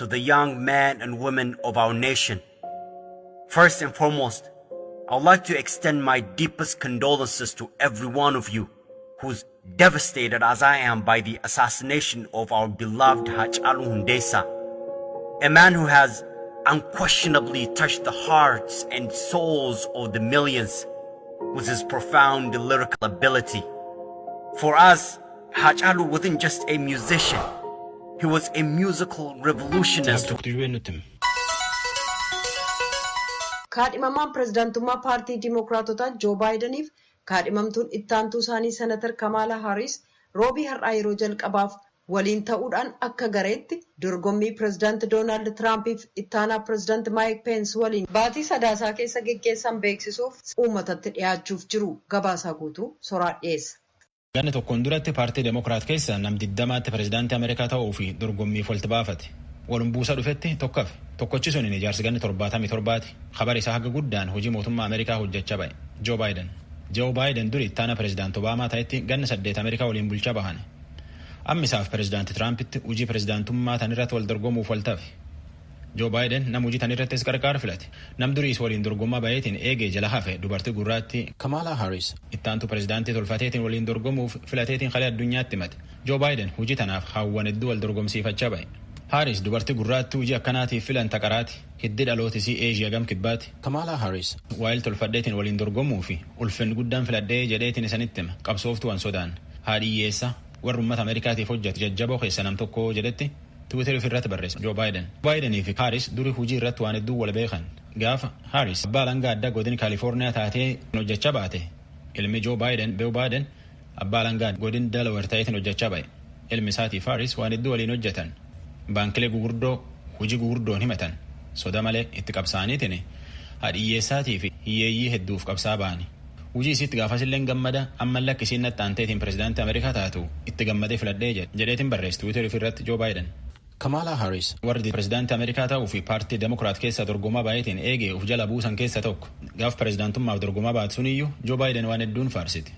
to the young men and women of our nation. First and foremost, I would like to extend my deepest condolences to every one of you who's devastated as I am by the assassination of our beloved Hachalu Hundessa, a man who has unquestionably touched the hearts and souls of the millions with his profound lyrical ability. For us, Hachalu wasn't just a musician, he was a musical revolutionist. Kaadhimamaan pirezidaantummaa paartii Dimookiraatotaa Joo Baayidaniif kaadhimamtuun ittaantuu isaanii Senatar Kamaalaa Haaris roobii har'aa yeroo jalqabaaf waliin ta'uudhaan akka gareetti dorgommii pirezidaanti Doonaald Tiraampiif ittaanaa pirezidaanti Maayik Peens waliin baatii sadaasaa keessa geggeessan beeksisuuf uummatatti dhiyaachuuf jiru. Gabaasaa guutuu soraa dhiyeessa. Ganna tokkoon duratti paartii Dimookiraat keessa nam 20tti pirezidaantii Ameerikaa ta'uu fi dorgommiif walitti baafate. Walum buusa dhufetti tokkochi sun ijaarsi ganni 77ti. Khabar isaa haga guddaan hojii mootummaa Ameerikaa hojjechaa ba'e. Joo Baayiden duri ittaana pirezidaanti Obaamaa ta'etti ganna 8 Ameerikaa waliin bulchaa bahan. Ammisaaf pirezidaanti Tiraampitti hojii pirezidaantummaa tanirratti wal dorgomuuf wal tafe. Joo Baayiden nam hojii tanirrattis qarqaar filate. Nam duriis waliin dorgommaa bayeetiin eegee jala hafe dubartii gurraatti Kamaalaa Haaris ittaantu pirezidaantii tolfateetiin waliin dorgomuuf filateetiin qalee addunyaatti himate. Joo Baayiden hojii tanaaf hawwan hedduu wal dorgomsiifachaa ba'e. Haaris dubartii gurraatti hojii akkanaatiif filan taqaraati. Hiddi dhalootisii Eeshiyaa gam kibbaati. Kamaalaa Haaris waa'il tolfadheetiin waliin dorgomuu fi ulfinni guddaan filadhee jedheetiin isanitti hima. Qabsooftuu an sodaan. Haadhiyyeessa warra uummata Ameerikaatiif hojjetu jajjaboo keessa nam tokko jedhetti Tiwiiterii irratti barreessa Joo Baayiden. Baayidanii fi Haaris durii hojii irratti waan hedduu wal beekan. Gaafa Haaris abbaa alangaa addaa godina Kaalifoorniyaa taatee hojjechaa baate. Ilmi Joo Baayiden Beewu Baayiden abbaa alangaa godina Delaware ta'eetiin hojjechaa ba'e. Ilmi isaatiif Haaris waan hedduu waliin hojjetan. Baankilee gugurdoo hojii gugurdoon himatan soda malee itti qabsaaniitiin haadhiyyeessaatii fi hiyyeeyyii hedduuf qabsaa ba'ani. Hojii isiitti gaafasillee gammada ammallee akkasiin nattaanteetiin pirezidaantii Ameerikaa taatu itti gammadee filadhee jedheetiin barreessi Tiwiiterii irratti Joo Baayiden. Kamaalaa Haaris warri pirezidaantii Ameerikaa ta'uu fi paartii Demokiraat keessa dorgomaa baay'eetiin eegee uf jala buusan keessa tokko. Gaaf pirezidaantummaaf dorgomaa baatu suniyyuu Joo Baayiden waan hedduun faarsiti.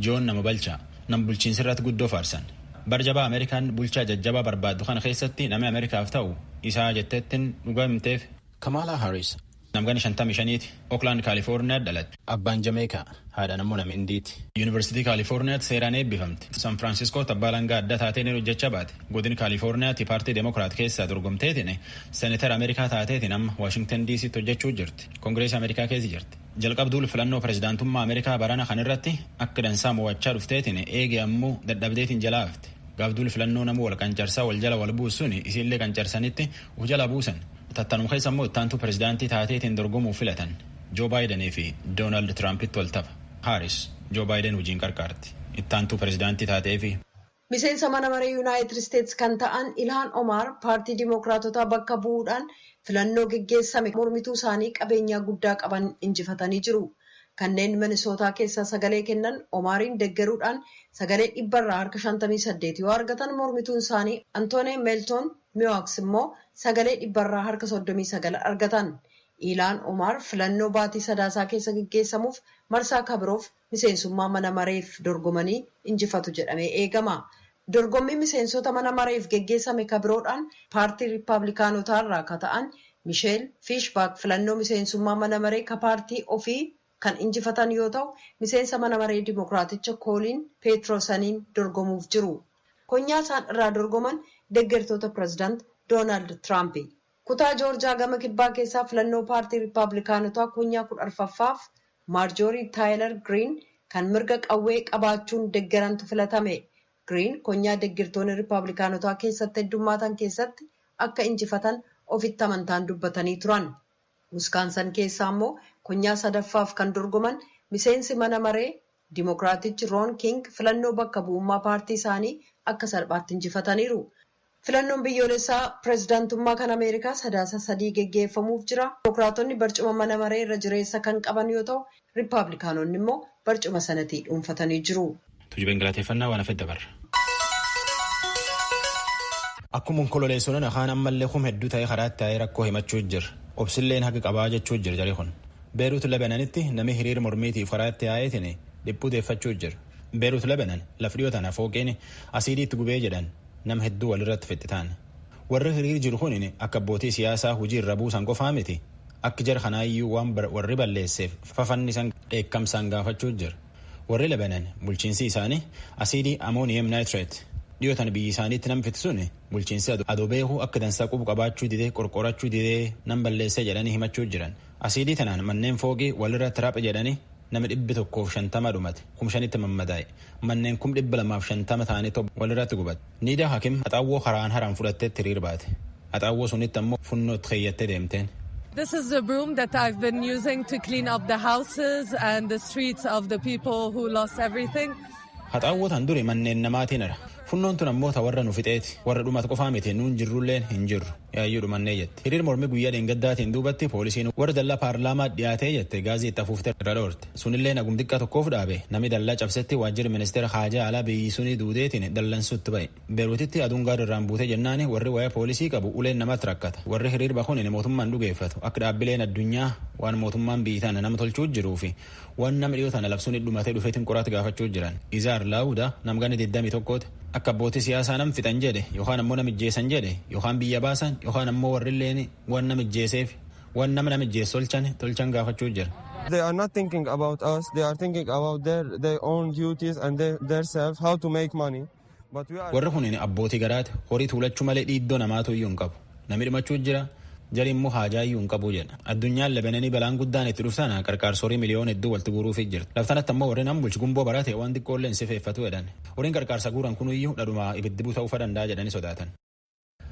Joon nama balchaa nam bulchiinsirratti guddoo faarsan. Barjabaa Ameerikaan bulchaa jajjabaa barbaaddu kana keessatti namni Ameerikaaf ta'u isaa jetteettiin dhugaa himteef. Kamaalaa Haaris namgani 55ti Oakland Kaalifoorniyaa dhalatte. Abbaan Jameekaa haadha nammoo nama Indiiti. Yuunivarsiitii Kaalifoorniyaatti seeraan eebbifamte. San Firaansiskootti abbaa alangaa adda taateen hojjechaa baate. Godina Kaalifoorniyaatti paartii Demokiraat keessaa dorgomteetiin Senetar Ameerikaa taateetiin amma Waashingtan DC'tti hojjechuu jirti. Kongireesii Ameerikaa keessa jirti. Jalqabduul filannoo pirezidaantummaa Ameerikaa barana kanarratti akka dansaa mo'achaa dhufteetiin eegee ammoo dadhabdeetiin jalaa hafte. Gaafduul filannoo namuu wal qancarsaa wal jala wal buusuun isiillee qancarsanitti uf jala buusan. Tattanuma keessa immoo ittaantu pirezidaantii taateetiin dorgomuuf filatan. Joo Baayidanii fi Doonaald Tiraampitti wal tafa. Haaris Joo Baayiden hojiin qarqaarti. Ittaantu pirezidaantii taateefi. Miseensa mana maree Yuunaayitid Isteetsi kan ta'an Ilhaan Omar paartii Dimookiraatotaa bakka bu'uudhaan filannoo geggeessame mormituu isaanii qabeenyaa guddaa qaban injifatanii jiru. Kanneen Minisootaa keessaa sagalee kennan Omariin deggeruudhaan sagalee 158 yoo argatan mormituun isaanii Antoonii Meeltoon Miwaaks immoo sagalee 139 argatan. Ilhaan Omar filannoo baatii sadaasaa keessa geggeessamuuf marsaa kabiroof miseensummaa mana mareef dorgomanii injifatu jedhamee eegama. Dorgommii miseensota mana mareef geggeessame kabiroodhaan paartii Riippaabilikaanotaa irraa ka ta'an Misheel Fiishbaak filannoo miseensummaa mana maree ka paartii ofii kan injifatan yoo ta'u miseensa mana maree Dimookiraaticha Kooliin Peetroosaniin dorgomuuf jiru. Konyaa isaan irraa dorgoman deeggartoota pirezidaant Doonaald Tiraampi. Kutaa Joorjaa gama kibbaa keessaa filannoo paartii Riippaabilikaanotaa konyaa 14ffaaf Maarjoorii Taayilar Giriin kan mirga qawwee qabaachuun deeggarantu filatame. Giriin konyaa deeggartoonni Riippaabilikaanotaa keessatti heddummaatan keessatti akka injifatan ofitti amantaan dubbatanii turan. Wiskaansan keessaa immoo konyaa sadaffaaf kan dorgoman miseensi mana maree Dimookiraatichi Roon King filannoo bakka bu'ummaa paartii isaanii akka salphaatti injifataniiru. Filannoon biyyoolessaa pirezidaantummaa kan Ameerikaa sadaasa 3 geggeeffamuuf jira. Dimookiraatonni barcuma mana maree irra jireessa kan qaban yoo ta'u, Riippaabilikaanonni immoo barcuma sanatii dhuunfatanii jiru. Tujuba galateeffannaa waan hafedda barra. Akkuma onkololeessuun afaan ammallee hedduu ta'ee karaatti taa'ee rakkoo himachuu jira. Obsilleen haqa qabaa jechuu jira jaree kun. Beeruut Lebananitti namni hiriira mormiitiif karaatti taa'eetiin dhiphuu deeffachuu jira. Beeruut Lebanan lafa dhiyoo tana fooqeen asiidii itti gubee jedhan nama hedduu walirratti fixxitaan. warri hiriir jiru kun akka abbootii siyaasaa hojii irra buusan qofaa miti akka jara kanaayyuu waan warri balleesseef fafannisan dheekkamsaan gaafachuu jira. Warri Lebanon bulchiinsi isaanii asiidii amooniyem naayitirate dhiyootan biyyi isaaniitti nam fitisuun bulchiinsi adoobeehu akka dansaa qubu qabaachuu didee qorqorachuu didee nam balleessee jedhanii himachuu jiran. Asiidii tanaan manneen fooqii walirratti raphe jedhanii nama 150 dhumate 5,000 mammadaa'e manneen 250 ta'anii walirratti gubate. Niidaa Hakim haxaawwoo haraan fudhatteetti hiriir baate. Haxaawwoo sunitti ammoo funnootti keeyyattee deemteen. This is the broom that I've been using to clean up the houses and the streets of the people who lost everything. Haxaawwoo tan duri manneen namaatiin ara. Funnoon tun ammoo warra nu fixeeti warra dhumatu qofaa miti nuun jirrulleen hin jirru yaayyuu dhumannee jette. Hiriir mormii guyyaa dheengaddaatiin duubatti poolisiin warra dallaa paarlaamaa dhiyaatee jette gaazexaa fuuftee irra dhoorte. Sunillee nagum xiqqaa tokkoof dhaabe namni dallaa cabsetti waajjirri ministeera haajaa alaa biyyi sunii duudeetiin dallansuutti ba'e. Beeruutitti aduun gaariirraan buutee jennaani warri waa'ee poolisii qabu uleen namatti rakkata. Warri hiriir bahuun mootummaan dhugeeffatu akka dhaabbileen addunyaa waan mootummaan biyyi tana nama tolchuu jiruu fi waan nama dhiyoo tana labsuun dhumatee dhufeetiin qoraatti gaafachuu jiran. Izaar Laawuda namgani 21 akka abbootii siyaasaa nam fixan jedhe yookaan ammoo namijjeessan jedhe yookaan biyya baasan yookaan ammoo warrilleen waan namijjeeseef waan namijjeessu tolchan gaafachuu jira. They are not thinking about us. They are thinking about their own duties and their self, how to make money. Warri kun abbootii garaati horii tuulachuu malee dhiiddoo namaatu iyyuu hin qabu. Namni dhumachuu jira. Jari immoo haajaa iyyuu hin qabu jedha. Addunyaan Lebananii balaan guddaan itti dhuftana qarqaarsorii miliyoona hedduu walitti guuruuf jirti. Laftanatti ammoo warreen amma bulchi gumboo barate waan xiqqoolleen sifeeffatu jedhan. Horiin qarqaarsa guuran kun iyyuu dhadhuma ibiddi ta'uu danda'a jedhanii sodaatan.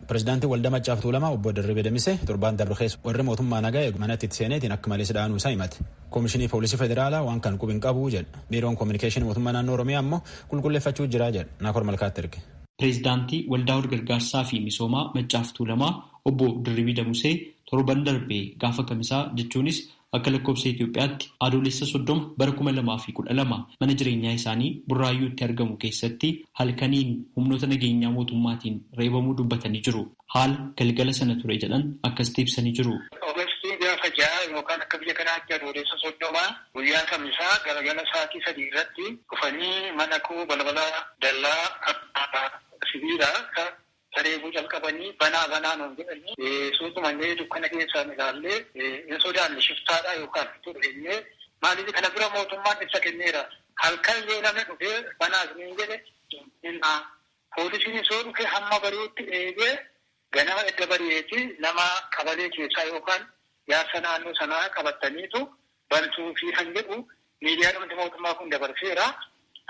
Pireezidaantii Waldaa Maccaaf Tuulamaa obbo Dirribii Damise torbaan darbe keessa warri mootummaa nagaa eegu manatti itti seeneetiin akka malee dhaanuu isaa himate. Koomishinii Poolisii Federaalaa waan kan qubiin qabu jedha. Biiroon Koominikeeshinii mootummaa naannoo Oromiyaa ammoo qulqulleeffachuu jira jedha. Naakor Malkaatti erge. Pireezidaantii Waldaa Gargaarsaa fi Misoomaa Maccaaf Tuulamaa obbo Dirribii Damusee torban darbee gaafa kamisaa jechuunis akka lakkoofsa Itoophiyaatti adoolessa 30 bara 2012 mana jireenyaa isaanii Burraayyuutti argamu keessatti halkaniin humnoota nageenyaa mootummaatiin reebamuu dubbatanii jiru. Haala galgala sana ture jedhan akkasitti ibsanii jiru. Ogeessi gaafa ja'a yookaan akka biyya kanaatti adoolessa 30 guyyaa kamisaa galgala sa'aatii 3 irratti dhufanii mana koo balbala dallaa sibiilaa sareebuu jalqabanii banaa nuun jedhanii suutumannee dukkana keessaan ilaallee hin sodaanne shiftaadha yookaan turreenyee maaliif kana bira mootummaan ibsa kenneera halkan yoo namni dhufee banaas niin jedhe poolisiin soo dhufe hamma bari'utti eegee ganama edda bari'eeti nama qabalee keessaa yookaan yaasa naannoo sanaa qabataniitu bantuu fi kan jedhu miidiyaa dhumti mootummaa kun dabarseera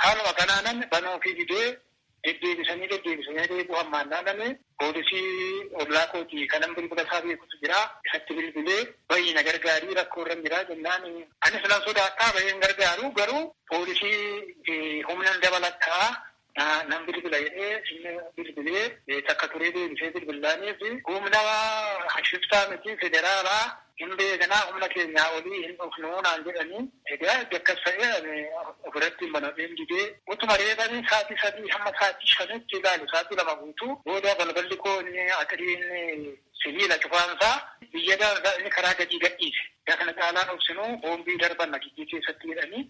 haaluma kanaanan banuu fi didee deddeebisanii deebi'u hammaan naanname poolisii ollaa kootii kanan bilbila isaa beekutu jira isatti bilbilee baay'ee na gargaarii rakkoo irra jira jennaan anis nan sodaadhaa baay'een gargaaru garuu poolisii humnan dabalataa nan bilbila jedhee inni bilbilee takka turee deebisee bilbilaaniif humna shiftaa miti federaalaa hin beekanaa humna keenyaa olii hin dhufnuu naan jedhanii egaa akkas ta'ee ofirratti hin banadheen didee utuma reebanii sa'aatii 3 hamma sa'aatii 5tti ilaalu sa'aatii 2 guutuu booda balballi koo inni atiriin sibiila cufaansaa biyya inni karaa gadi gadhiise. Yaa kana caalaan obsinuu boombii darban nagijii keessatti jedhanii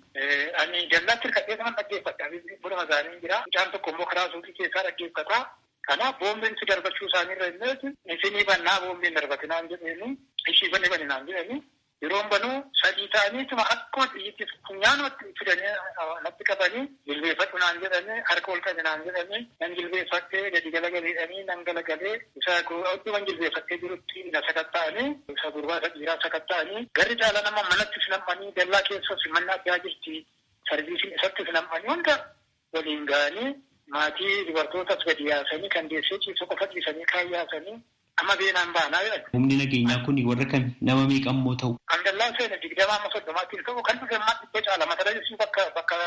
ani jallaatti hirkadhee kanan dhaggeeffadha. Buna magaalaan jira. Mucaan tokko immoo karaa suuqii keessaa dhaggeeffata. Kanaaf boombiin si darbachuu isaaniirra illee isinii bannaa boombiin darbatinaan jedhanii ishii baninaan jedhanii yeroo banuu 3 ta'aniituma akkuma xiyyitti funyaanumatti fidanii natti qabanii jilbeeffadhu naan jedhanii harka ol qabinaan jedhanii nan jilbeeffattee gadi galagaleedhanii nan galagalee isa odduman jilbeeffattee jirutti na sakatta'anii isa gurbaa isa dhiiraa sakatta'anii garri caala nama manatti filammanii dallaa keessa simannaa addaa jirti sarviisiin isatti filammanii hunda waliin ga'anii maatii dubartootas gadi yaasanii kan deessee ciibsa qofa dhiisanii kaan yaasanii amma beenaan baanaa jedhan. Humni nageenyaa kun warra kami nama meeqammoo ta'u? Kan dallaan seena 20 ta'u kan dhufe ammaa dhibba caala mata dureen bakka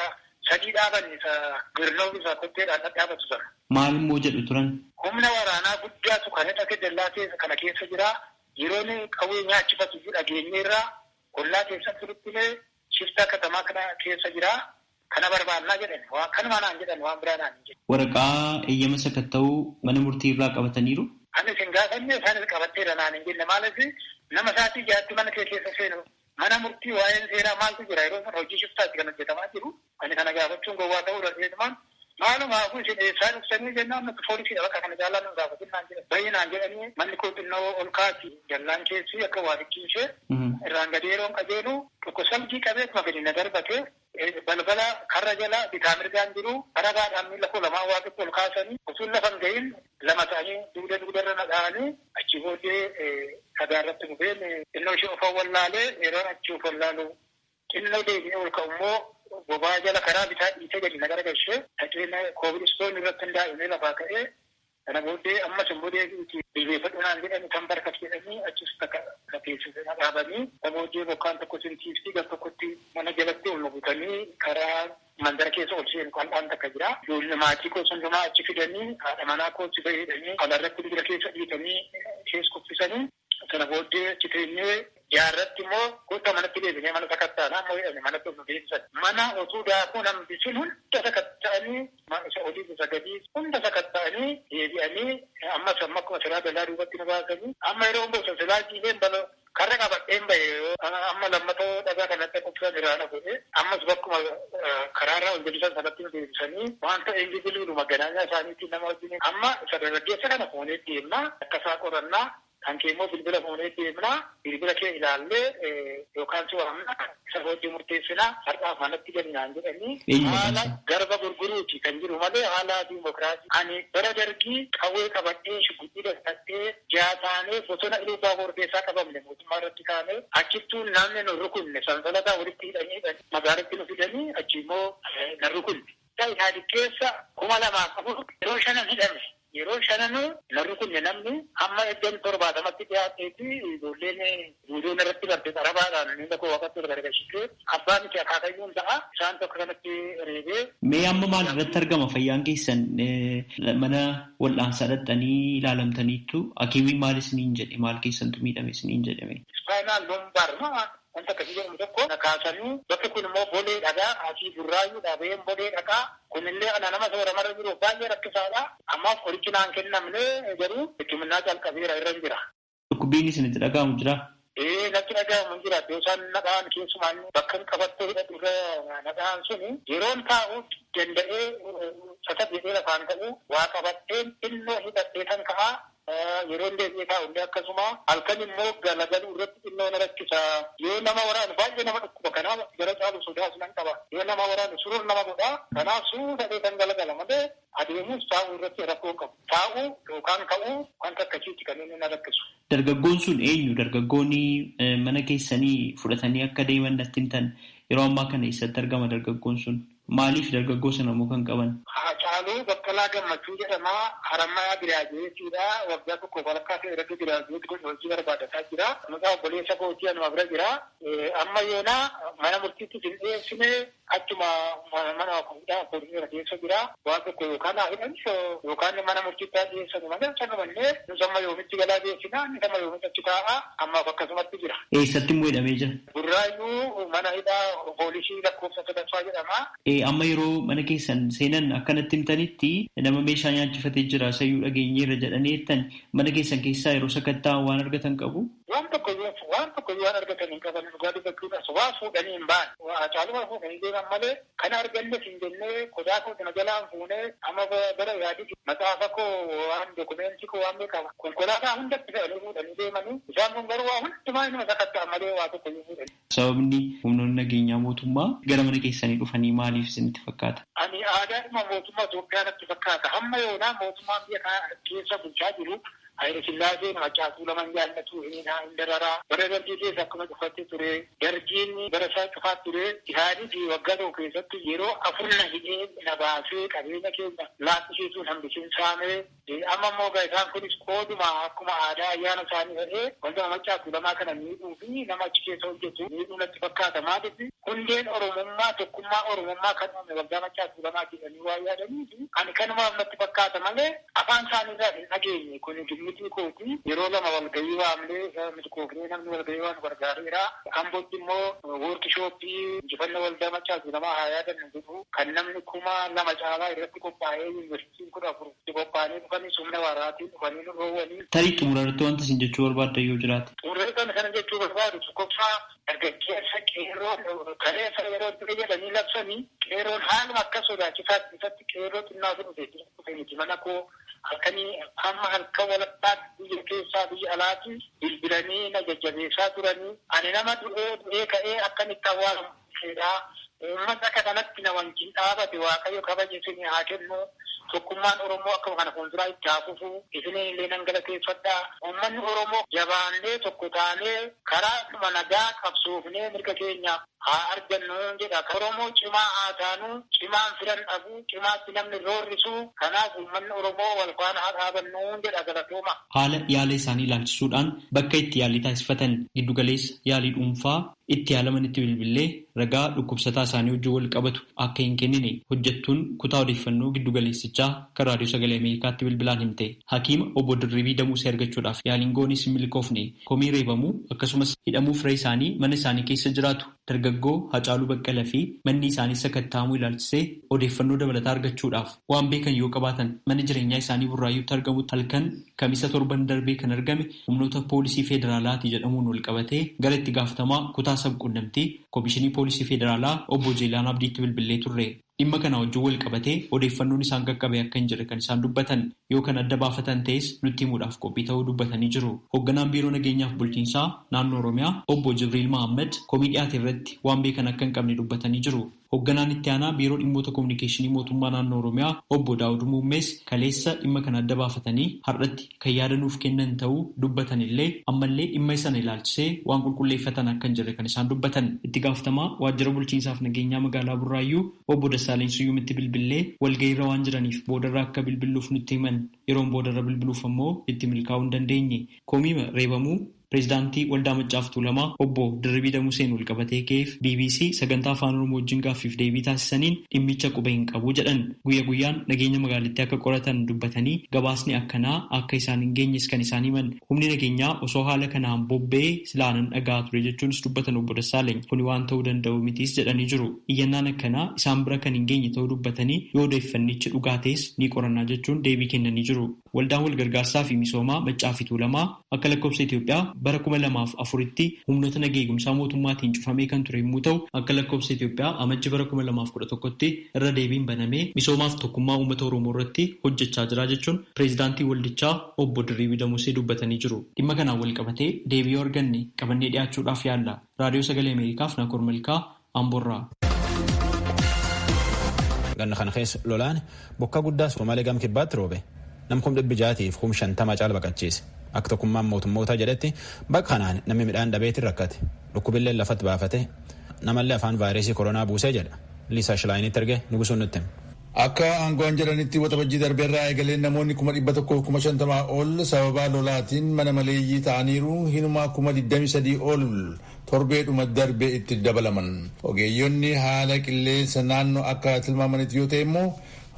3 dhaaban isa girnoo isa kotteedhaan dhadhaabatu sana. Maal immoo jedhu turan? Humna waraanaa guddaatu kan hidhate dallaa kana keessa jira. Yeroon qawwee nyaachifatu dhageenyeerraa ollaa keessatti turuttilee shiftaa katamaa kana keessa jira. Kana barbaannaa jedhan kanuma naan jedhan waan biraa naan jedhan. Waraqaa eeyyama sakatta'uu mana murtii irraa qabataniiru? Anis hin gaafanne isaanis qabatteera naan hin jenne maaliif nama isaatii jaatti mana kee keessa seenu mana murtii waa'een seeraa maaltu jira yeroo sana hojii shiftaatti kan hojjetamaa jiru ani kana gaafachuun gowwaa ta'uu dandeessumaan Maaluma kun isin eessaa dhuftanii jennaan nuti poolisiidha bakka kana jaallaan nu gaafatin naan jedhan. Baay'inaan jedhanii manni koo xinnoo ol kaati jallaan keessi akka waa dhiqqiisee irraan gadi yeroon qajeelu tokko salgii qabee akkuma fedhi na darbate balbala karra jala bitaa mirgaan jiru karagaadhaan miila koo lamaan waaqatti ol kaasanii utuun lafa hin gahin lama ta'anii dugdarra na dha'anii achi booddee sagaarratti dhufeen xinnoo ishee of wallaalee yeroon achi of wallaalu xinnoo deebi'ee ol ka'ummoo bobaa jala karaa bitaa dhiitee gadi na garagalchee dhaqeen koobilistoon irratti hundaa'ee lafaa ka'ee kana booddee ammas immoo deebi'uuti bilbeeffadhunaan jedhanii kan barkat jedhanii achis takka teessise na dhaabanii kana booddee bokkaan tokko sintiiftii gar tokkotti mana jalatti ol nugutanii karaa mandara keessa ol seenu qal'aan takka jira. Ijoollee maatii koo hundumaa achi fidanii haadha manaa koo achi fayyadanii alaarratti dibira keessa dhiitanii keessa kuffisanii kana booddee achi teenyee jaarratti immoo goota manatti deebinee mana sakattaanaa immoo jedhame manatti ol nu deebisan. Mana otuu daakuu nambisin hunda sakatta'anii isa olii isa gadii hunda sakatta'anii deebi'anii ammas amma akkuma silaa dalaa duubatti nu baasanii amma yeroo hundaa silaa jiileen bala karra qabadheen bahe amma lammatoo dhagaa kanatti qubsan jiraana godhe ammas bakkuma karaarraa ol gadisan sanatti nu deebisanii wanta ingiliziluunu maganaanyaa isaaniitiin nama wajjin amma isa dargaggeessa kana fuunee deemnaa akkasaa qorannaa kan kee immoo bilbila fuunee deemnaa bilbila kee ilaallee yookaan si waamna isa hojii murteessinaa har'aaf manatti galnaan jedhanii haala garba gurguruuti kan jiru malee haala diimokiraasii ani bara dargii qawwee qabadhee shugubbii dadhattee jaataanee bosona iluu baaboor keessaa qabamne mootummaa irratti kaanee achittuun naannoo nu rukunne sansalataa walitti hidhanii magaalatti nu fidanii achi immoo na rukunne. Isaanii keessa 2004 yeroo shanan hidhame. Yeroo shananuu narri kunne namni amma iddoo 70tti dhiyaateeti ijoolleen guutuun irratti barte xarabaadhaan inni tokko waqatti gargaarsitee abbaan itti akaakayyuun ta'a isaan tokko kanatti reebee. Mee amma maal irratti argama fayyaan keessan mana wal'aansaa dhaqxanii ilaalamtaniittu hakiimiin maal isiniin jedhe maal keessantu miidhame isiniin jedhame. Ispaayinaal lombaar wanta akkasii jedhamu tokko nakaasanii bakki kun immoo bolee dhagaa asii burraayyuu dhaabeen bolee dhagaa kunillee ana nama sooramarra jiru baay'ee rakkisaadha. Ammaaf qorichi naan kennamne garuu hikimnaa calqabeera irra jira. Dhukkubbiin isinitti dhaga'amu jira? Natti dhaga'amu jira. Yoosaan nadhaan keessumaan bakka hin qabattee hidhatu irra nadhaan suni yeroon taa'u danda'ee sata jedhee lafaan ta'u waa qabatteen xinnoo hidhattee kan ka'aa. Yeroo deebi'ee taa'ullee akkasuma halkan immoo galagaluu irratti xinnoo na rakkisa. Yoo nama waraanu baay'ee nama dhukkuba kanaaf gara caalu sodaas nan qaba. Yoo nama waraanu suruun nama godha. Kanaaf suudhadhee kan galagala malee adeemus taa'uu irratti rakkoo qabu. Taa'uu yookaan ka'uu wanta akkasiitti kan inni na rakkisu. Dargaggoon sun eenyu? Dargaggoonni mana keessanii fudhatanii akka deeman natti himtan yeroo ammaa kana eessatti argama dargaggoon sun? Maaliif dargaggoo sana immoo kan qaban? Haacaaluu Baqqalaa Gammachuu jedhama. Harammayaa giraajuweetiidha. Waggaa tokko walakkaa ta'e irratti giraajuweeti kun hojii barbaadataa jira. Maqaa obboleessa kootii anuma bira jira. Amma yoonaa mana murtiitti hin dhiyeessine achuma mana fuudhaa poolisii keessa jira. Waan tokko yookaan hidhan yookaan mana murtiitti dhiyeessan malee sanumallee nus amma yoomitti galaa dhiyeessina inni amma yoomitti achi taa'a ammaaf akkasumatti jira. Eessatti immoo hidhamee jira? Burraayyuu mana hidhaa poolisii lakkoofsa sadaffaa jedhama. Amma yeroo mana keessan seenan akkanatti himtanitti nama meeshaa nyaachifatee jira sayyuu dhageenyeerra jedhanii jettan mana keessan keessaa yeroo sakatta'an waan argatan qabu? Waan tokko waan argatan hin qaban dhugaatii bakkeedhaas waa fuudhanii hin baan. Caaluma fuudhanii deeman malee kana argannes hin jennee qodaa koo kana jalaan fuunee amma bara yaadii maxaafa koo waan dokumentii koo waan beekama. Konkolaataa hundatti fe'anii fuudhanii deemanii isaan kun garuu waa hundumaa inuma sakatta'an malee waa tokko iyyuu fuudhanii. Sababni humnoonni nageenyaa mootummaa gara mana keessanii dhufanii maaliif isinitti fakkaata? Ani aadaadhuma mootummaa Itoophiyaa natti fakkaata. Hamma yoonaa mootummaan biyya kana keessa bulchaa jiru Hayila Sillaaseen Haacaatuu laman jaallatu hin dararaa. Bara dargii keessa akkuma cufattee ture. Dargiin bara isaa cufaa ture. Isaanii fi waggaa tokko keessatti yeroo afur na hidhee na baasee qabeenya keenya laaffisiisuun hambisiin saamee. Amma immoo isaan kunis qooduma akkuma aadaa ayyaana isaanii ta'ee wanta Haacaatuu lamaa kana miidhuu fi nama achi keessa hojjetu miidhuu natti fakkaata. Maaliif hundeen Oromummaa tokkummaa Oromummaa kan uume waggaa Haacaatuu lamaa jedhanii waa yaadanii fi ani kanumaaf natti fakkaata malee afaan isaaniirraa hin dhageenye kun mitii kooti yeroo lama walgahii waamlee milkoofnee namni walgahii waan gargaareera. Ambootti immoo woorkishooppii injifannoo waldaa Maccaatii nama haa yaadannu jedhu kan namni 2,000 caalaa irratti qophaa'ee yuunivarsiitiin 14 itti qophaa'anii dhufanii humna waraatiin dhufanii nu roowwanii. Tarii xumurarratti wanta isin jechuu barbaadda yoo jiraate. Xumurarratti kana jechuu barbaadu tokkoffaa dargaggeessa qeerroon kaleessa yeroo durii jedhanii labsanii qeerroon haaluma akka sodaachisaatti isatti qeerroo xinnaa dhufe miti mana koo halkanii amma halkan walakkaatti biyya keessaa biyya alaatti bilbilanii na jajjabeessaa turanii ani nama du'ee ka'ee akkamitti awwaalamuudha. Uummata akka kanatti na wajjin dhaabate Waaqayyo kabaja isinii haa kennu. Tokkummaan Oromoo akkuma kana fuulduraa itti haa fufu isinii illee nan galateeffadha. Uummanni Oromoo jabaannee tokko taanee karaa nagaa qabsoofnee mirga keenya haa argannu jedha. Oromoo cimaa haa taanu, cimaan firan dhabu, cimaatti namni roorrisu. Kanaaf uummanni Oromoo wal faana haa dhaabannu jedha galatooma. Haala yaala isaanii ilaalchisuudhaan bakka itti yaalii taasifatan giddugaleessa yaalii dhuunfaa itti yaalaman itti bilbilee ragaa dhukkubsataa isaanii wajjin wal qabatu akka hin kennine hojjettuun kutaa odeeffannoo giddugaleessichaa kan raadiyoo sagalee Ameerikaatti bilbilaan himte. Hakiima obbo Dirribii Damusee argachuudhaaf yaaliin goonis hin milkoofne komii reebamuu akkasumas hidhamuu firee isaanii mana isaanii keessa jiraatu dargaggoo Hacaaluu Baqqalaa fi manni isaanii sakattaamuu ilaalchisee odeeffannoo dabalataa argachuudhaaf waan beekan yoo qabaatan mana jireenyaa isaanii Burraayyuutti argamutti halkan kamisa torban darbee kan argame humnoota poolisii federaalaati jedhamuun wal qabatee gara itti gaafatamaa kutaa sabquunnamtii Komishinii Poolisii Federaalaa obbo Jeelaan Abdiitti bilbilee turre. Dhimma kana wajjin wal qabatee odeeffannoon isaan qaqqabe akka hin jirre kan isaan dubbatan yoo kan adda baafatan ta'es nutti himuudhaaf qophii ta'uu dubbatanii jiru. Hoogganaan biiroo nageenyaaf bulchiinsaa naannoo Oromiyaa obbo Jibriil Mahammad komii dhiyaate irratti waan beekan akka hin qabne dubbatanii jiru. Hoogganaan itti aanaa biiroo dhimmoota kominikeeshinii mootummaa naannoo Oromiyaa obbo Daawud Muummees kaleessa dhimma kana adda baafatanii har'atti kan yaadanuuf kennan ta'uu dubbatan illee ammallee dhimma sana ilaalchisee waan qulqulleeffatan akka hin jirre kan isaan dubbatan. Itti gaafatamaa waajjira bulchiinsaaf nageenyaa magaalaa Burraayyuu obbo Dassaaleny Suyyuumitti bilbilee walgahiirra waan jiraniif boodarra akka bilbiluuf nutti himan yeroon boodarra bilbiluuf ammoo itti milkaa'uu hin dandeenye. Komiima reebamuu Pireezidaantii Waldaa Maccaaf Tuulamaa obbo Dirribii Damuseen wal qabatee ka'eef BBC sagantaa afaan Oromoo wajjin gaaffiif deebii taasisaniin dhimmicha quba hin qabu jedhan. Guyyaa guyyaan nageenya magaalittii akka qoratan dubbatanii gabaasni akkanaa akka isaan hin geenyes kan isaan himan. Humni nageenyaa osoo haala kanaan bobba'ee silaanan dhagaa ture jechuunis dubbatan obbo Dassaaleny kuni waan ta'uu danda'u mitiis jedhanii jiru. Iyyannaan akkanaa isaan bira kan hin geenye ta'uu dubbatanii yoo odeeffannichi dhugaa ta'es ni qorannaa jechuun deebii kennanii jiru. Waldaan wal gargaarsaa fi misoomaa Maccaaf Tuulamaa akka lakkoofsa Itoophiyaa bara 2004tti humnoota nageenya eegumsaa mootummaatiin cufamee kan ture yommuu ta'u akka lakkoofsa Itoophiyaa amajji bara 2011tti irra deebiin banamee misoomaaf tokkummaa uummata Oromoo irratti hojjechaa jira jechuun pireezidaantii waldichaa obbo Dirribii Damusee dubbatanii jiru. Dhimma kanaan wal qabatee deebii yoo arganne qabannee dhiyaachuudhaaf yaalla. Raadiyoo Sagalee Ameerikaaf Nakoor Malkaa Amboorraa. Ganna kana keessa lolaan bokkaa guddaa Somaalee gam kibbaatti roobe. Nam 650 caala baqachiise. Akka tokkummaan mootummootaa jedhetti bakka kanaan namni midhaan dhabeetiin rakkate. Dhukkubillee lafatti baafate. Namallee afaan vaayirasii koronaa buusee jedha. Liisaa Shilaayinitti erge nugusuun nutti. Akka aangoon jedhanitti waxabajjii darbeerraa eegaleen namoonni 150 ol sababa lolaatiin mana maleeyyii ta'aniiru hinumaa 23 ol torbeedhuma darbee itti dabalaman. Ogeeyyonni haala qilleensa naannoo akka tilmaamanitti yoo ta'e immoo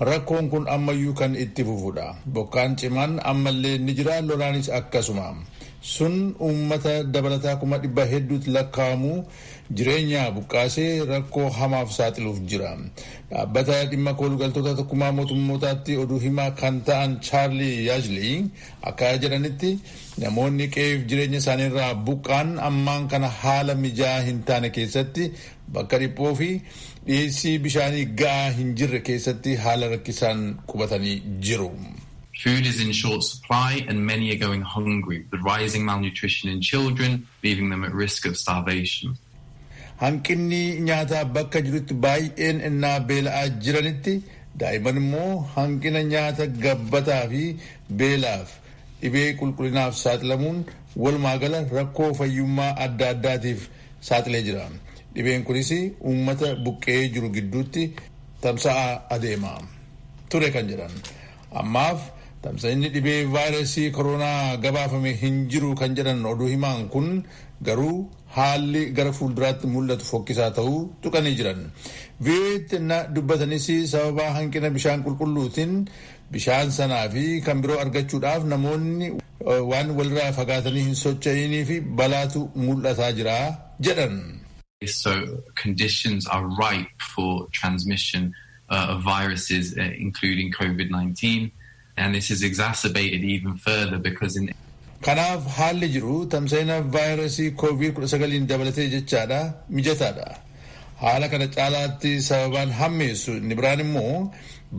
rakkoon kun ammayyuu kan itti fufudha. Bokkaan cimaan ammallee ni jira, lolaanis akkasuma. Sun uummata dabalataa 100,000 hedduutti lakkaa'amu jireenya buqqaasee rakkoo hamaaf saaxiluuf jira. Dhaabbata dhimma koolugaltoota tokkummaa mootummootaatti oduu himaa kan ta'an Chaarlii Yaajlii akka jedhanitti namoonni qe'eef jireenya isaaniirraa buqqaan ammaan kana haala mijaa'aa hin taane keessatti bakka dhiphoo fi dhiyeessii bishaanii ga'aa hin jirre keessatti haala rakkisaan qubatanii jiru. Food is in short supply and many are going hungry, with rising malnutrition in children, leaving them at risk of starvation. Hanqinni nyaataa bakka jirutti baay'een innaa beela'aa jiranitti daa'imman immoo hanqina nyaata gabbataa fi beelaaf dhibee qulqullinaaf saaxilamuun walumaagala rakkoo fayyummaa adda addaatiif saaxilee jira. Dhibeen kunis uummata buqqee jiru gidduutti tamsa'aa adeema ture kan jedhan. Ammaaf tamsa'inni dhibee vaayirasii koronaa gabaafame hin jiru kan jedhan oduu himaan kun garuu haalli gara fuulduraatti mul'atu fokkisaa ta'uu tuqanii jiran. VOA'tti dubbatanis sababa hanqina bishaan qulqulluutiin bishaan sanaa fi kan biroo argachuudhaaf namoonni waan walirraa fagaatanii hin socho'inii fi balaatu mul'ataa jira jedhan. So conditions are ripe for transmission of viruses, including COVID-19, and this is exacerbated even further because in Kanaaf haalli jiru tamsa'ina vaayirasii COVID-19 dabalatee jechaadha mijataadha. Haala kana caalaatti sababaan hammeessu inni biraan immoo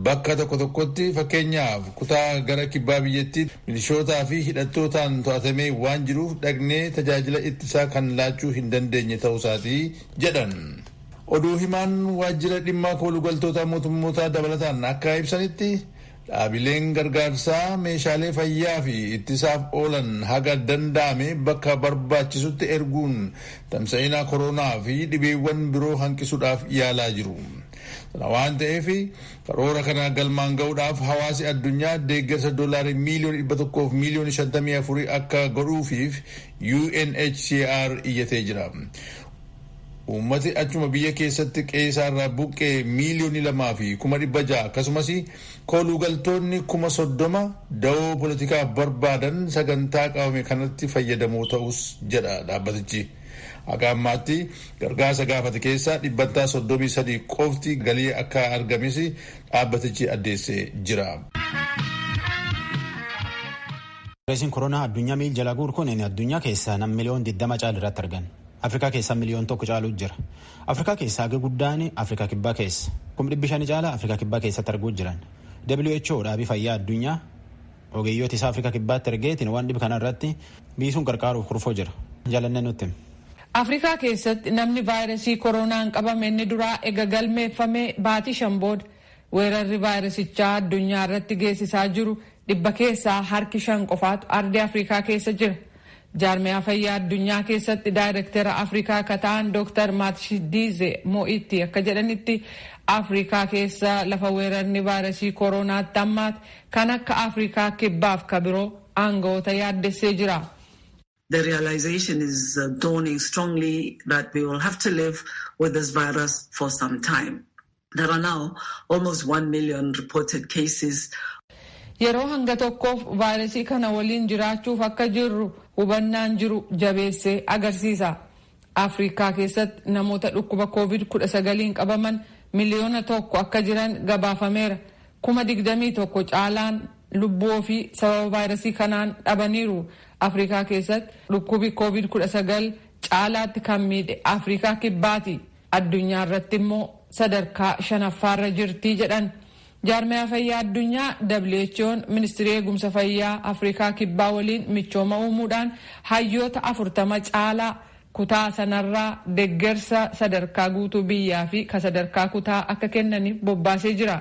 bakka tokko tokkotti fakkeenyaaf kutaa gara kibbaa biyyattii milishootaa fi hidhattootaan to'atamee waan jiruuf dhaqnee tajaajila ittisaa kan laachuu hin dandeenye ta'uusaatii jedhan. Oduu himaan waajjira dhimma koolugaltoota mootummootaa dabalataan akka ibsanitti dhaabileen gargaarsaa meeshaalee fayyaa fi ittisaaf oolan haga danda'ame bakka barbaachisutti erguun tamsa'ina koronaa fi dhibeewwan biroo hanqisuudhaaf yaalaa jiru. Kana waan ta'eef karoora kana galmaan ga'uudhaaf hawaasi addunyaa deeggarsa doolaarii miiliyoona 100 fi miiliyoona 54 akka godhuufiif UNHCR iyyatee jira. Uummati achuma biyya keessatti qe'eerraa buqqee miiliyoona 2,600 akkasumas koolugaltoonni 30,000 da'oo poolitikaa barbaadan sagantaa qabame kanatti fayyadamoo ta'us jedha dhaabbatichi. Akka ammaatti gargaarsa gaafate keessaa 33 qofti galii akka argames dhaabbatichi addeessee jira. Vaayirasiin koronaa addunyaa miil jala guur kun addunyaa keessaa nam miliyoon 20 caal irratti argan. Afrikaa keessaa miliyoon 1 caalu jira. Afrikaa keessaa hagi guddaan Afrikaa kibbaa keessa. 500 caala Afrikaa kibbaa keessatti arguu jiran. WHO dhaabii fayyaa addunyaa ogeeyyoota isaa Afrikaa kibbaatti ergeetiin waan dhibe kana irratti biisuun gargaaruuf kurfoo jira. Jaalannee nutti. Afrikaa keessatti namni vaayirasii koronaan qabame inni duraa ega galmeeffame baatii 5 booda weerarri vaayirasichaa addunyaa irratti geessisaa jiru 100 keessaa harki 5 qofaatu ardii Afrikaa keessa jira. Jaarmiyaa fayyaa addunyaa keessatti daayirektara Afrikaa akka ta'an Dr. Matshidize Mo'itti akka jedhanitti Afrikaa keessa lafa weerarni vaayirasii koronaatti ammaati kan akka Afrikaa kibbaaf ka biroo aangawoota yaaddessee jira. The realization is dawning strongly that we will have to live with this virus for some time. There are now almost 1 million reported cases. Yeroo hanga tokkoof vaayirasii kana waliin jiraachuuf akka jirru hubannaan jiru jabeessee agarsiisa. Afrikaa keessatti namoota dhukkuba COVID-19 qabaman miliyoona 1 akka jiran gabaafameera. 21,000 caalaan lubbuu ofii sababa vaayirasii kanaan dhabaniiru. Afrikaa keessatti dhukkubi COVID-19 caalaatti kan miidhe Afrikaa kibbaati. Addunyaa irratti immoo sadarkaa 5ffaarra jirti jedhan. Jaarmiyaa fayyaa addunyaa WHO'n ministirii eegumsa fayyaa Afrikaa kibbaa waliin michooma uumuudhaan hayyoota 40 caalaa kutaa sanarraa deeggarsa sadarkaa guutuu biyyaa fi ka sadarkaa kutaa akka kennaniif bobbaasee jira.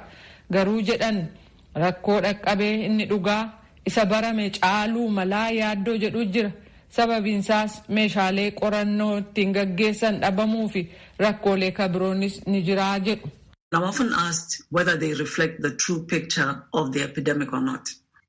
Garuu jedhan rakkoo dhaqqabee inni dhugaa isa barame caaluu malaa yaaddoo jedhu jira. Sababiinsaas meeshaalee qorannoo ittiin gaggeessan dhabamuu fi rakkoolee kabiroonis ni jiraa jedhu. I'm often asked whether they reflect the true picture of the epidemic or not.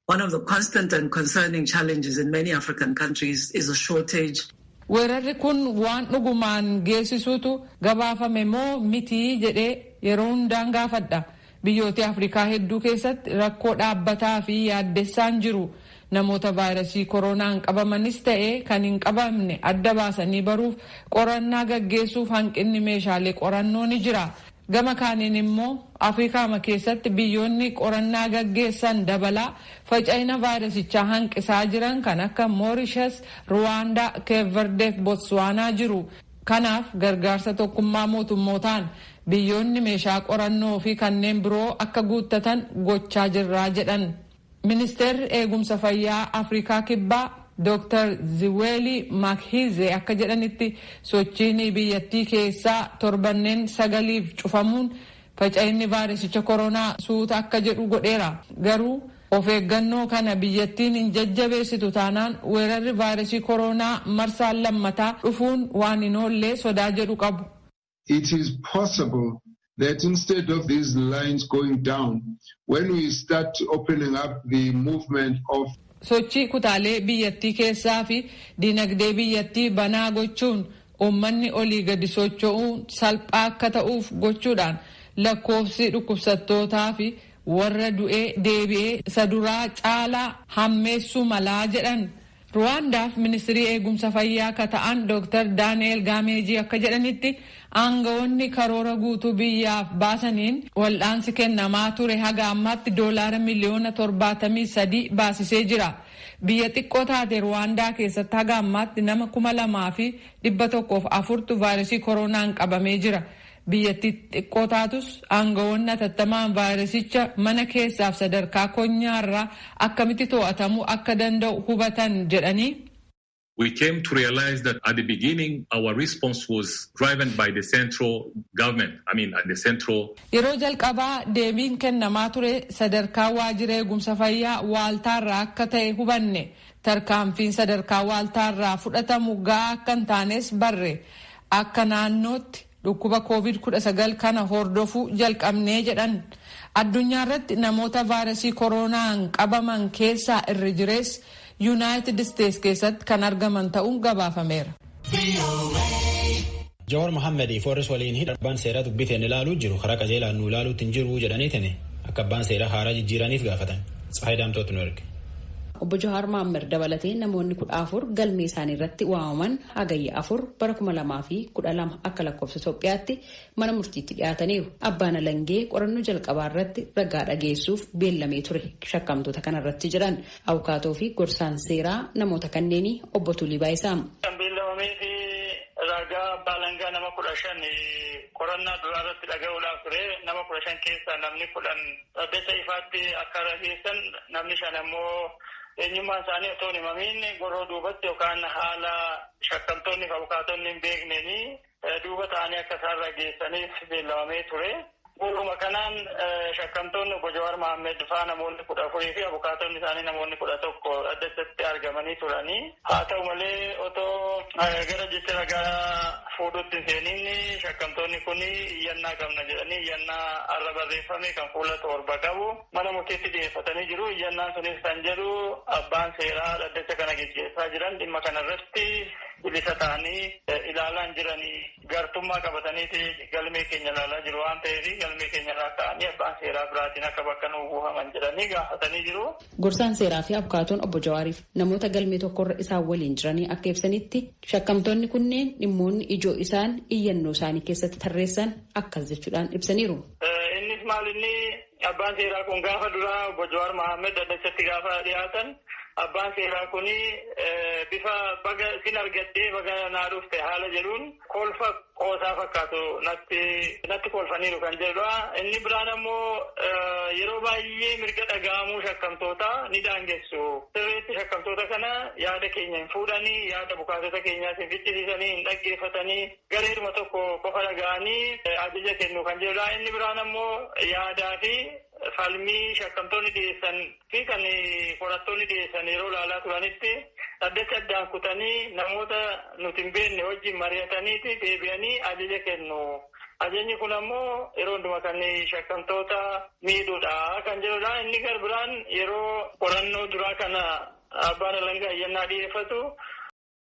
One of the constant and concerning challenges in many African countries is a shortage. Weerarri kun waan dhugumaan geessisuutu gabaafame moo mitii jedhee yeroo hundaan gaafadha. Biyyoota Afrikaa hedduu keessatti rakkoo dhaabbataa fi yaaddessaan jiru. Namoota vaayirasii koronaan qabamanis ta'ee kan hin qabamne adda baasanii baruuf qorannaa gaggeessuuf hanqinni meeshaalee qorannoo ni jira. Gama kaaniin immoo Afrikaa keessatti biyyoonni qorannaa gaggeessan dabalaa faca'ina vaayirasichaa hanqisaa jiran kan akka Mauritius, Rwanda, Cape Verde fi Botswana jiru. Kanaaf gargaarsa tokkummaa mootummootaan biyyoonni meeshaa qorannoo fi kanneen biroo akka guuttatan gochaa jirraa jedhan. Ministeerri eegumsa fayyaa Afrikaa kibbaa Dr. Ziweli Makhize akka jedhanitti sochiin biyyattii keessaa torbanneen 9 cufamuun faca'inni vaayirasicha koronaa suuta akka jedhu godheera. Garuu of eeggannoo kana biyyattiin hin jajjabeessitu taanaan weerarri vaayirasii koronaa marsaan lammataa dhufuun waan hin oollee sodaa jedhu qabu. It is possible that instead of these lines going down, when we start opening up the movement of sochii kutaalee biyyattii keessaa fi dinagdee biyyattii banaa gochuun uummanni olii gadi socho'uun salphaa akka ta'uuf gochuudhaan lakkoofsi dhukkubsattootaa fi warra du'ee deebi'ee isa duraa caalaa hammeessuu malaa jedhan. Ruwaandaaf ministirii eegumsa fayyaa akka ta'an Dr. Daani'eel Gaameejii akka jedhanitti aangawoonni karoora guutuu biyyaaf baasaniin wal'aansi kennamaa ture haga ammaatti $73 miliyoona baasisee jira. Biyya xiqqoo taate Ruwaandaa keessatti haga ammaatti nama 2,104 vaayirasii koronaan qabamee jira. Biyyattii xiqqoo taatus aangawoonni atattamaan vaayirasicha mana keessaaf sadarkaa konyaarraa akkamitti to'atamuu akka danda'u hubatan jedhanii. We came to realize that at the beginning our response was driven by the central government. At the central. Yeroo jalqabaa deebiin kennamaa ture sadarkaa waajjira eegumsa fayyaa waaltaarraa akka ta'e hubanne. Tarkaanfiin sadarkaa waaltaarraa fudhatamu gahaa akka hin taanes barre. Akka naannootti dhukkuba COVID-19 kana hordofuu jalqabnee jedhan. Addunyaa irratti namoota vaayirasii koronaan qabaman keessaa irri jirees United States keessatti kan argaman ta'uun gabaafameera. Jawaar Mohammed Forres waliin hidha abbaan seeraa dubbiteen ilaaluu jiru karaa qajeelaan nu ilaaluutti hin jiru jedhaniitiin akka abbaan seeraa haaraa jijjiiraniif gaafatan. Tsahaay Daamtooti nu erge. Obbo Jawaar Mohammed dabalatee namoonni 14 galmee isaanii irratti waamaman hagayya 4 bara 2012 akka lakkoofsa Itoophiyaatti mana murtiitti dhiyaataniiru. Abbaan alangee qorannoo jalqabaa irratti ragaa dhageessuuf beellamee ture shakkamtoota kanarratti jiran abukaatoo fi gorsaan seeraa namoota kanneenii obbo Tulii Baayisaa. Ragaa abbaa alangaa nama 15 qorannaa duraa irratti dhaga'uudhaaf ture. Nama 15 keessaa namni 10 dhaddacha ifaatti akka rageessan namni 5 ammoo eenyummaan isaanii otoo hin himamiin goroo duubatti yookaan haala shakkamtoonni fi abukaatonni hin beekneen duuba ta'anii akka isaan rageessaniif beellamamee ture. Guutummaa kanaan shakkamtoonni obbo Jawaar Mohammed faa namoonni 14 fi abukaatonni isaanii namoonni 11 dhaddachatti argamanii turanii. Haa ta'u malee otoo gara jecha ragaa fuudhutti hin seeniin shakkamtoonni kun iyyannaa qabna jedhanii iyyannaa har'a barreeffame kan fuula 7 qabu mana murtiitti dhiyeeffatanii jiru. Iyyannaan sunis kan jedhu abbaan seeraa dhaddacha kana gaggeessaa jiran dhimma kanarratti bilisa ta'anii ilaalaa jiranii gartummaa qabataniiti galmee keenya ilaalaa jiru waan ta'eef galmee keenya irraa ka'anii abbaan seeraa biraatiin akka bakka nu buufaman jedhanii gaafatanii jiru. Gorsaan seeraa fi abukaatoon obbo Jawaariif namoota galmee tokkorra isaan waliin jiranii akka ibsanitti shakkamtoonni kunneen dhimmoonni ijoo isaan iyyannoo isaanii keessatti tarreessan akkas jechuudhaan ibsaniiru. Innis maal inni abbaan seeraa kun gaafa duraa obbo Jawaar Mohammed dhaddachatti gaafa dhiyaatan abbaan seeraa kun bifa baga sin argattee baga naa dhufte haala jedhuun kolfa qoosaa fakkaatu natti kolfaniiru kan jedhudha. Inni biraan ammoo yeroo baay'ee mirga dhaga'amuu shakkamtoota ni daangessu. Sirriitti shakkamtoota kana yaada keenya hin fuudhanii yaada abukaatota keenyaas hin fichisiisanii hin dhaggeeffatanii gareeduma tokko qofa dhaga'anii ajaja kennu kan jedhudha. Inni biraan ammoo yaadaa fi falmii shakkamtoonni dhiyeessan fi kan qorattoonni dhiyeessan yeroo ilaalaa turanitti dhaddacha addaan kutanii namoota nuti hin beekne wajjin mari'ataniiti deebi'anii ajaja kennu. Ajajni kun ammoo yeroo hundumaa kan shakkamtoota miidhuudha kan jedhudha. Inni garbiraan yeroo qorannoo duraa kana abbaan alangaa iyyannaa dhiyeeffatu